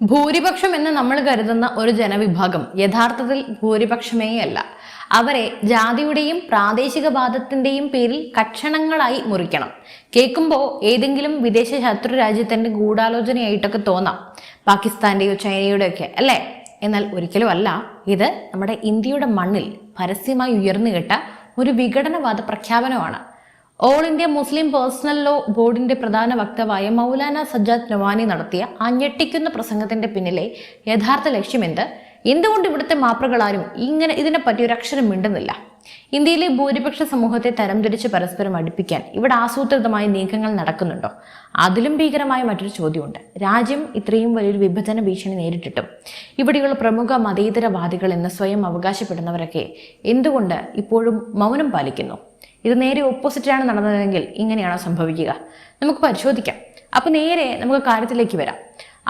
ഭൂരിപക്ഷം എന്ന് നമ്മൾ കരുതുന്ന ഒരു ജനവിഭാഗം യഥാർത്ഥത്തിൽ ഭൂരിപക്ഷമേ അല്ല. അവരെ ജാതിയുടെയും പ്രാദേശികവാദത്തിന്റെയും പേരിൽ കഷണങ്ങളായി മുറിക്കണം. കേൾക്കുമ്പോൾ ഏതെങ്കിലും വിദേശ ശത്രു രാജ്യത്തിന്റെ ഗൂഢാലോചനയായിട്ടൊക്കെ തോന്നാം, പാകിസ്ഥാന്റെയോ ചൈനയുടെയോ ഒക്കെ അല്ലേ? എന്നാൽ ഒരിക്കലും അല്ല. ഇത് നമ്മുടെ ഇന്ത്യയുടെ മണ്ണിൽ പരസ്യമായി ഉയർന്നു കേട്ട ഒരു വിഘടനവാദ പ്രഖ്യാപനമാണ്. All India Muslim personal law ബോർഡിന്റെ പ്രധാന വക്താവായ മൗലാന സജ്ജാദ് നൊമാനി നടത്തിയ ആ ഞെട്ടിക്കുന്ന പ്രസംഗത്തിന്റെ പിന്നിലെ യഥാർത്ഥ ലക്ഷ്യമെന്ത്? എന്തുകൊണ്ട് ഇവിടുത്തെ മാപ്രകളാരും ഇതിനെപ്പറ്റി ഒരു അക്ഷരം മിണ്ടുന്നില്ല? ഇന്ത്യയിലെ ഭൂരിപക്ഷ സമൂഹത്തെ തരംതിരിച്ച് പരസ്പരം അടുപ്പിക്കാൻ ഇവിടെ ആസൂത്രിതമായ നീക്കങ്ങൾ നടക്കുന്നുണ്ടോ? അതിലും ഭീകരമായ മറ്റൊരു ചോദ്യമുണ്ട്. രാജ്യം ഇത്രയും വലിയൊരു വിഭജന ഭീഷണി നേരിട്ടിട്ടും ഇവിടെയുള്ള പ്രമുഖ മതേതരവാദികൾ എന്ന് സ്വയം അവകാശപ്പെടുന്നവരൊക്കെ എന്തുകൊണ്ട് ഇപ്പോഴും മൗനം പാലിക്കുന്നു? ഇത് നേരെ ഓപ്പോസിറ്റാണ് നടന്നതെങ്കിൽ ഇങ്ങനെയാണോ സംഭവിക്കുക? നമുക്ക് പരിശോധിക്കാം. അപ്പൊ നേരെ നമുക്ക് കാര്യത്തിലേക്ക് വരാം.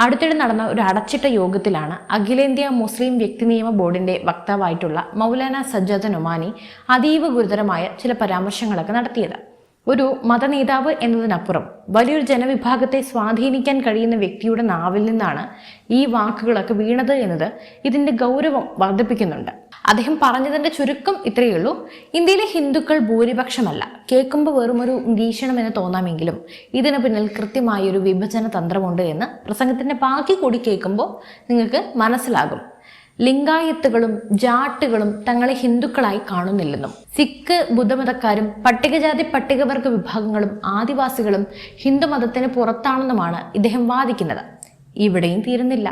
അടുത്തിടെ നടന്ന ഒരു അടച്ചിട്ട യോഗത്തിലാണ് അഖിലേന്ത്യാ മുസ്ലിം വ്യക്തി നിയമ ബോർഡിന്റെ വക്താവായിട്ടുള്ള മൗലാന സജ്ജാദ് നൊമാനി അതീവ ഗുരുതരമായ ചില പരാമർശങ്ങളൊക്കെ നടത്തിയത്. ഒരു മതനേതാവ് എന്നതിനപ്പുറം വലിയൊരു ജനവിഭാഗത്തെ സ്വാധീനിക്കാൻ കഴിയുന്ന വ്യക്തിയുടെ നാവിൽ നിന്നാണ് ഈ വാക്കുകളൊക്കെ വീണത് എന്നത് ഇതിന്റെ ഗൗരവം വർദ്ധിപ്പിക്കുന്നുണ്ട്. അദ്ദേഹം പറഞ്ഞതിന്റെ ചുരുക്കം ഇത്രയേ ഉള്ളൂ: ഇന്ത്യയിലെ ഹിന്ദുക്കൾ ഭൂരിപക്ഷമല്ല. കേൾക്കുമ്പോൾ വെറും ഒരു നിരീക്ഷണം എന്ന് തോന്നാമെങ്കിലും ഇതിന് പിന്നിൽ കൃത്യമായൊരു വിഭജന തന്ത്രമുണ്ട് എന്ന് പ്രസംഗത്തിന്റെ ബാക്കി കൂടി കേൾക്കുമ്പോൾ നിങ്ങൾക്ക് മനസ്സിലാകും. ലിംഗായത്തുകളും ജാട്ടുകളും തങ്ങളെ ഹിന്ദുക്കളായി കാണുന്നില്ലെന്നും സിഖ് ബുദ്ധമതക്കാരും പട്ടികജാതി പട്ടികവർഗ വിഭാഗങ്ങളും ആദിവാസികളും ഹിന്ദുമതത്തിന് പുറത്താണെന്നുമാണ് ഇദ്ദേഹം വാദിക്കുന്നത്. ഇവിടെയും തീരുന്നില്ല.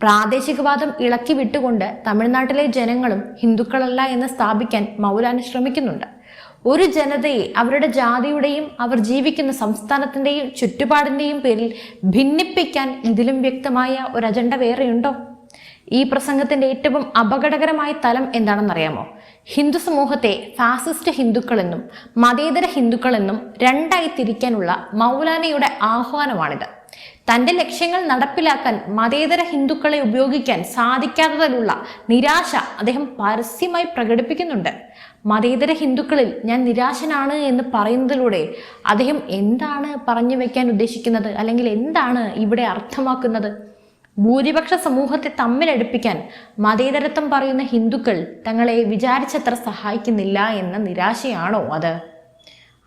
പ്രാദേശികവാദം ഇളക്കി വിട്ടുകൊണ്ട് തമിഴ്നാട്ടിലെ ജനങ്ങളും ഹിന്ദുക്കളല്ല എന്ന് സ്ഥാപിക്കാൻ മൗലാന ശ്രമിക്കുന്നുണ്ട്. ഒരു ജനതയെ അവരുടെ ജാതിയുടെയും അവർ ജീവിക്കുന്ന സംസ്ഥാനത്തിന്റെയും ചുറ്റുപാടിന്റെയും പേരിൽ ഭിന്നിപ്പിക്കാൻ ഇതിലും വ്യക്തമായ ഒരു അജണ്ട വേറെയുണ്ടോ? ഈ പ്രസംഗത്തിന്റെ ഏറ്റവും അപകടകരമായ തലം എന്താണെന്നറിയാമോ? ഹിന്ദു സമൂഹത്തെ ഫാസിസ്റ്റ് ഹിന്ദുക്കളെന്നും മതേതര ഹിന്ദുക്കളെന്നും രണ്ടായി തിരിക്കാനുള്ള മൗലാനയുടെ ആഹ്വാനമാണിത്. തന്റെ ലക്ഷ്യങ്ങൾ നടപ്പിലാക്കാൻ മതേതര ഹിന്ദുക്കളെ ഉപയോഗിക്കാൻ സാധിക്കാത്തതിലുള്ള നിരാശ അദ്ദേഹം പരസ്യമായി പ്രകടിപ്പിക്കുന്നുണ്ട്. മതേതര ഹിന്ദുക്കളിൽ ഞാൻ നിരാശനാണ് എന്ന് പറയുന്നതിലൂടെ അദ്ദേഹം എന്താണ് പറഞ്ഞു വെക്കാൻ ഉദ്ദേശിക്കുന്നത്? അല്ലെങ്കിൽ എന്താണ് ഇവിടെ അർത്ഥമാക്കുന്നത്? ഭൂരിപക്ഷ സമൂഹത്തെ തമ്മിലടുപ്പിക്കാൻ മതേതരത്വം പറയുന്ന ഹിന്ദുക്കൾ തങ്ങളെ വിചാരിച്ചത്ര സഹായിക്കുന്നില്ല എന്ന നിരാശയാണോ അത്?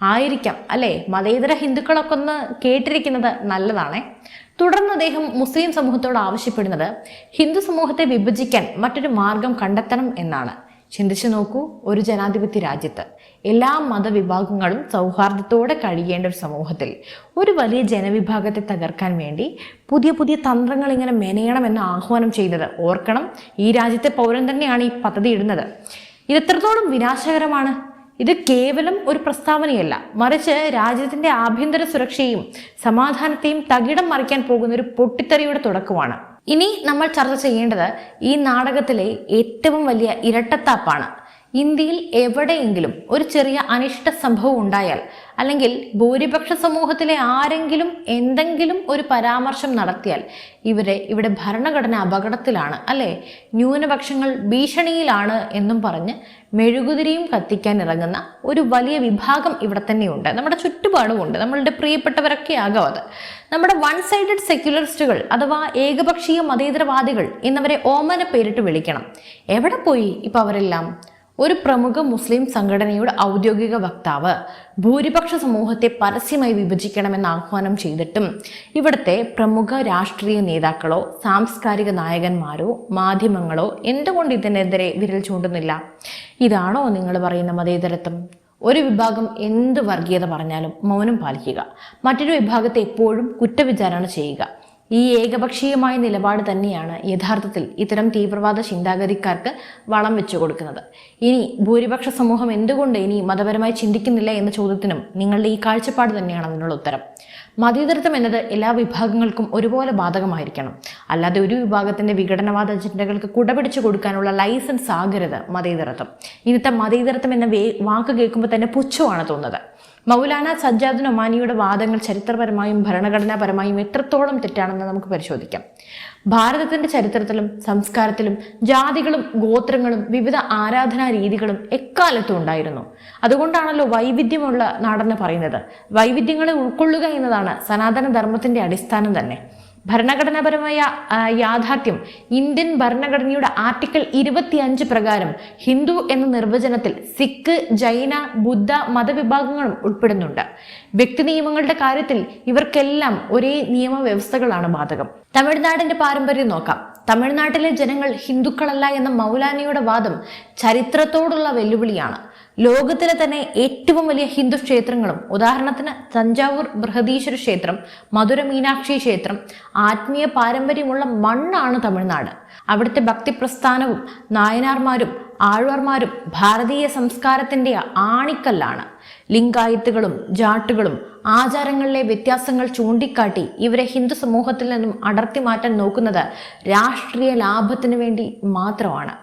ആയിരിക്കാം അല്ലെ? മതേതര ഹിന്ദുക്കളൊക്കെ ഒന്ന് കേട്ടിരിക്കുന്നത് നല്ലതാണേ. തുടർന്ന് അദ്ദേഹം മുസ്ലിം സമൂഹത്തോട് ആവശ്യപ്പെടുന്നത് ഹിന്ദു സമൂഹത്തെ വിഭജിക്കാൻ മറ്റൊരു മാർഗം കണ്ടെത്തണം എന്നാണ്. ചിന്തിച്ചു നോക്കൂ, ഒരു ജനാധിപത്യ രാജ്യത്ത് എല്ലാ മതവിഭാഗങ്ങളും സൗഹാർദ്ദത്തോടെ കഴിയേണ്ട ഒരു സമൂഹത്തിൽ ഒരു വലിയ ജനവിഭാഗത്തെ തകർക്കാൻ വേണ്ടി പുതിയ പുതിയ തന്ത്രങ്ങൾ ഇങ്ങനെ മെനയണമെന്ന് ആഹ്വാനം ചെയ്തത് ഓർക്കണം. ഈ രാജ്യത്തെ പൗരൻ തന്നെയാണ് ഈ പദ്ധതി ഇടുന്നത്. ഇത് എത്രത്തോളം വിനാശകരമാണ്! ഇത് കേവലം ഒരു പ്രസ്താവനയല്ല, മറിച്ച് രാജ്യത്തിന്റെ ആഭ്യന്തര സുരക്ഷയും സമാധാനത്തെയും തകിടം മറിക്കാൻ പോകുന്ന ഒരു പൊട്ടിത്തെറിയുടെ തുടക്കമാണ്. ഇനി നമ്മൾ ചർച്ച ചെയ്യേണ്ടത് ഈ നാടകത്തിലെ ഏറ്റവും വലിയ ഇരട്ടത്താപ്പാണ്. ഇന്ത്യയിൽ എവിടെയെങ്കിലും ഒരു ചെറിയ അനിഷ്ട സംഭവം ഉണ്ടായാൽ, അല്ലെങ്കിൽ ഭൂരിപക്ഷ സമൂഹത്തിലെ ആരെങ്കിലും എന്തെങ്കിലും ഒരു പരാമർശം നടത്തിയാൽ ഇവിടെ ഭരണഘടന അപകടത്തിലാണ് അല്ലെ, ന്യൂനപക്ഷങ്ങൾ ഭീഷണിയിലാണ് എന്നും പറഞ്ഞ് മെഴുകുതിരിയും കത്തിക്കാൻ ഇറങ്ങുന്ന ഒരു വലിയ വിഭാഗം ഇവിടെ തന്നെയുണ്ട്. നമ്മുടെ ചുറ്റുപാടുമുണ്ട്. നമ്മളുടെ പ്രിയപ്പെട്ടവരൊക്കെ ആകാം അത്. നമ്മുടെ വൺ സൈഡഡ് സെക്യുലറിസ്റ്റുകൾ അഥവാ ഏകപക്ഷീയ മതേതരവാദികൾ എന്നവരെ ഓമന പേരിട്ട് വിളിക്കണം. എവിടെ പോയി ഇപ്പൊ അവരെല്ലാം? ഒരു പ്രമുഖ മുസ്ലിം സംഘടനയുടെ ഔദ്യോഗിക വക്താവ് ഭൂരിപക്ഷ സമൂഹത്തെ പരസ്യമായി വിഭജിക്കണമെന്ന് ആഹ്വാനം ചെയ്തിട്ടും ഇവിടുത്തെ പ്രമുഖ രാഷ്ട്രീയ നേതാക്കളോ സാംസ്കാരിക നായകന്മാരോ മാധ്യമങ്ങളോ എന്തുകൊണ്ട് ഇതിനെതിരെ വിരൽ ചൂണ്ടുന്നില്ല? ഇതാണോ നിങ്ങൾ പറയുന്ന മതേതരത്വം? ഒരു വിഭാഗം എന്ത് വർഗീയത പറഞ്ഞാലും മൗനം പാലിക്കുക, മറ്റൊരു വിഭാഗത്തെ എപ്പോഴും കുറ്റവിചാരണ ചെയ്യുക. ഈ ഏകപക്ഷീയമായ നിലപാട് തന്നെയാണ് യഥാർത്ഥത്തിൽ ഇത്തരം തീവ്രവാദ ചിന്താഗതിക്കാർക്ക് വളം വെച്ചു കൊടുക്കുന്നത്. ഇനി ഭൂരിപക്ഷ സമൂഹം എന്തുകൊണ്ട് ഇനി മതപരമായി ചിന്തിക്കുന്നില്ല എന്ന ചോദ്യത്തിനും നിങ്ങളുടെ ഈ കാഴ്ചപ്പാട് തന്നെയാണ് അതിനുള്ള ഉത്തരം. മതേതരത്വം എന്നത് എല്ലാ വിഭാഗങ്ങൾക്കും ഒരുപോലെ ബാധകമായിരിക്കണം. അല്ലാതെ ഒരു വിഭാഗത്തിന്റെ വിഘടനവാദ അജണ്ടകൾക്ക് കുടപിടിച്ചു കൊടുക്കാനുള്ള ലൈസൻസ് ആകരുത് മതേതരത്വം. ഇന്നത്തെ മതേതരത്വം എന്ന വാക്ക് കേൾക്കുമ്പോൾ തന്നെ പുച്ഛമാണ് തോന്നുന്നത്. മൗലാന സജ്ജാദ് നൊമാനിയുടെ വാദങ്ങൾ ചരിത്രപരമായും ഭരണഘടനാപരമായും എത്രത്തോളം തെറ്റാണെന്ന് നമുക്ക് പരിശോധിക്കാം. ഭാരതത്തിന്റെ ചരിത്രത്തിലും സംസ്കാരത്തിലും ജാതികളും ഗോത്രങ്ങളും വിവിധ ആരാധനാ രീതികളും എക്കാലത്തും ഉണ്ടായിരുന്നു. അതുകൊണ്ടാണല്ലോ വൈവിധ്യമുള്ള നാടെന്ന് പറയുന്നത്. വൈവിധ്യങ്ങളെ ഉൾക്കൊള്ളുക എന്നതാണ് സനാതന ധർമ്മത്തിന്റെ അടിസ്ഥാനം തന്നെ. ഭരണഘടനാപരമായ യാഥാർത്ഥ്യം ഇന്ത്യൻ ഭരണഘടനയുടെ ആർട്ടിക്കിൾ 25 പ്രകാരം ഹിന്ദു എന്ന നിർവചനത്തിൽ സിഖ്, ജൈന, ബുദ്ധ മതവിഭാഗങ്ങളും ഉൾപ്പെടുന്നുണ്ട്. വ്യക്തി നിയമങ്ങളുടെ കാര്യത്തിൽ ഇവർക്കെല്ലാം ഒരേ നിയമവ്യവസ്ഥകളാണ് ബാധകം. തമിഴ്നാടിന്റെ പാരമ്പര്യം നോക്കാം. തമിഴ്നാട്ടിലെ ജനങ്ങൾ ഹിന്ദുക്കളല്ല എന്ന മൗലാനയുടെ വാദം ചരിത്രത്തോടുള്ള വെല്ലുവിളിയാണ്. ലോകത്തിലെ തന്നെ ഏറ്റവും വലിയ ഹിന്ദു ക്ഷേത്രങ്ങളും, ഉദാഹരണത്തിന് തഞ്ചാവൂർ ബൃഹദീശ്വര ക്ഷേത്രം, മധുര മീനാക്ഷി ക്ഷേത്രം, ആത്മീയ പാരമ്പര്യമുള്ള മണ്ണാണ് തമിഴ്നാട്. അവിടുത്തെ ഭക്തിപ്രസ്ഥാനവും നായനാർമാരും ആഴ്വാർമാരും ഭാരതീയ സംസ്കാരത്തിന്റെ ആണിക്കല്ലാണ്. ലിംഗായത്തുകളും ജാട്ടുകളും ആചാരങ്ങളിലെ വ്യത്യാസങ്ങൾ ചൂണ്ടിക്കാട്ടി ഇവരെ ഹിന്ദു സമൂഹത്തിൽ നിന്നും അടർത്തി മാറ്റാൻ നോക്കുന്നത് രാഷ്ട്രീയ ലാഭത്തിനു വേണ്ടി മാത്രമാണ്.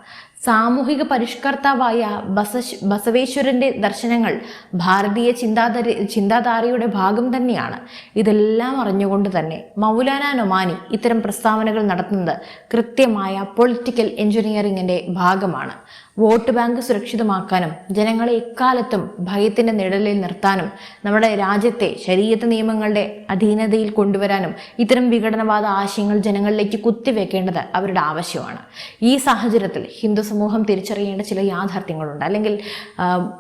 സാമൂഹിക പരിഷ്കർത്താവായ ബസവേശ്വരന്റെ ദർശനങ്ങൾ ഭാരതീയ ചിന്താധാരയുടെ ഭാഗം തന്നെയാണ്. ഇതെല്ലാം അറിഞ്ഞുകൊണ്ട് തന്നെ മൗലാന നൊമാനി ഇത്തരം പ്രസ്താവനകൾ നടത്തുന്നത് കൃത്യമായ പൊളിറ്റിക്കൽ എഞ്ചിനീയറിംഗിന്റെ ഭാഗമാണ്. വോട്ട് ബാങ്ക് സുരക്ഷിതമാക്കാനും ജനങ്ങളെ എക്കാലത്തും ഭയത്തിന്റെ നിഴലിൽ നിർത്താനും നമ്മുടെ രാജ്യത്തെ ശരീഅത്ത് നിയമങ്ങളുടെ അധീനതയിൽ കൊണ്ടുവരാനും ഇത്തരം വിഘടനവാദ ആശയങ്ങൾ ജനങ്ങളിലേക്ക് കുത്തിവെക്കേണ്ടത് അവരുടെ ആവശ്യമാണ്. ഈ സാഹചര്യത്തിൽ ഹിന്ദു സമൂഹം തിരിച്ചറിയേണ്ട ചില യാഥാർത്ഥ്യങ്ങളുണ്ട്, അല്ലെങ്കിൽ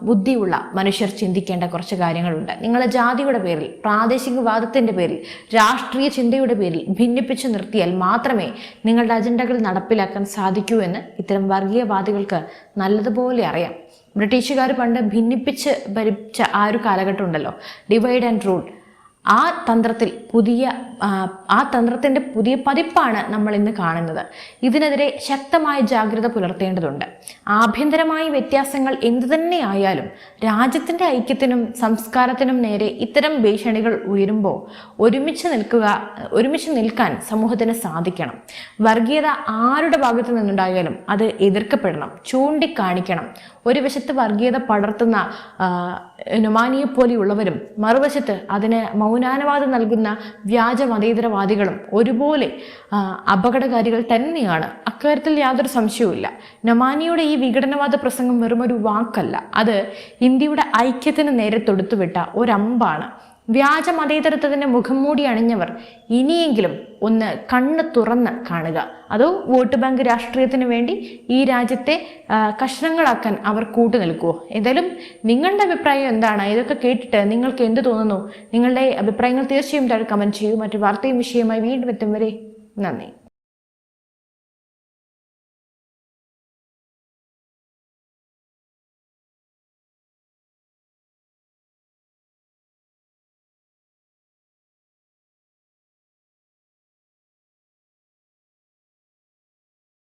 ബുദ്ധിയുള്ള മനുഷ്യർ ചിന്തിക്കേണ്ട കുറച്ച് കാര്യങ്ങളുണ്ട്. നിങ്ങളെ ജാതിയുടെ പേരിൽ, പ്രാദേശികവാദത്തിന്റെ പേരിൽ, രാഷ്ട്രീയ ചിന്തയുടെ പേരിൽ ഭിന്നിപ്പിച്ചു നിർത്തിയാൽ മാത്രമേ നിങ്ങളുടെ അജണ്ടകൾ നടപ്പിലാക്കാൻ സാധിക്കൂ എന്ന് ഇത്തരം വർഗീയവാദികൾക്ക് നല്ലതുപോലെ അറിയാം. ബ്രിട്ടീഷുകാർ പണ്ട് ഭിന്നിപ്പിച്ച് ഭരിച്ച ആ ഒരു കാലഘട്ടം ഉണ്ടല്ലോ, ഡിവൈഡ് ആൻഡ് റൂൾ, ആ തന്ത്രത്തിന്റെ പുതിയ പതിപ്പാണ് നമ്മൾ ഇന്ന് കാണുന്നത്. ഇതിനെതിരെ ശക്തമായ ജാഗ്രത പുലർത്തേണ്ടതുണ്ട്. ആഭ്യന്തരമായ വ്യത്യാസങ്ങൾ എന്തു തന്നെയായാലും രാജ്യത്തിന്റെ ഐക്യത്തിനും സംസ്കാരത്തിനും നേരെ ഇത്തരം ഭീഷണികൾ ഉയരുമ്പോൾ ഒരുമിച്ച് നിൽക്കാൻ സമൂഹത്തിന് സാധിക്കണം. വർഗീയത ആരുടെ ഭാഗത്തു നിന്നുണ്ടായാലും അത് എതിർക്കപ്പെടണം, ചൂണ്ടിക്കാണിക്കണം. ഒരു വശത്ത് വർഗീയത പടർത്തുന്ന നൊമാനിയെ പോലെയുള്ളവരും മറുവശത്ത് അതിന് മൗനാനുവാദം നൽകുന്ന വ്യാജ മതേതരവാദികളും ഒരുപോലെ അപകടകാരികൾ തന്നെയാണ്. അക്കാര്യത്തിൽ യാതൊരു സംശയവുമില്ല. നൊമാനിയുടെ ഈ വിഘടനവാദ പ്രസംഗം വെറുമൊരു വാക്കല്ല, അത് ഇന്ത്യയുടെ ഐക്യത്തിന് നേരെ തൊടുത്തുവിട്ട ഒരമ്പാണ്. വ്യാജ മതേതരത്വത്തിന്റെ മുഖം മൂടി അണിഞ്ഞവർ ഇനിയെങ്കിലും ഒന്ന് കണ്ണ് തുറന്ന് കാണുക. അതോ വോട്ട് ബാങ്ക് രാഷ്ട്രീയത്തിന് വേണ്ടി ഈ രാജ്യത്തെ കഷ്ണങ്ങളാക്കാൻ അവർ കൂട്ടുനിൽക്കുമോ? എന്തായാലും നിങ്ങളുടെ അഭിപ്രായം എന്താണ്? ഇതൊക്കെ കേട്ടിട്ട് നിങ്ങൾക്ക് എന്ത് തോന്നുന്നു? നിങ്ങളുടെ അഭിപ്രായങ്ങൾ തീർച്ചയായും താഴെ കമന്റ് ചെയ്യൂ. മറ്റു വാർത്തയും വിഷയമായി വീണ്ടും എത്തും വരെ നന്ദി.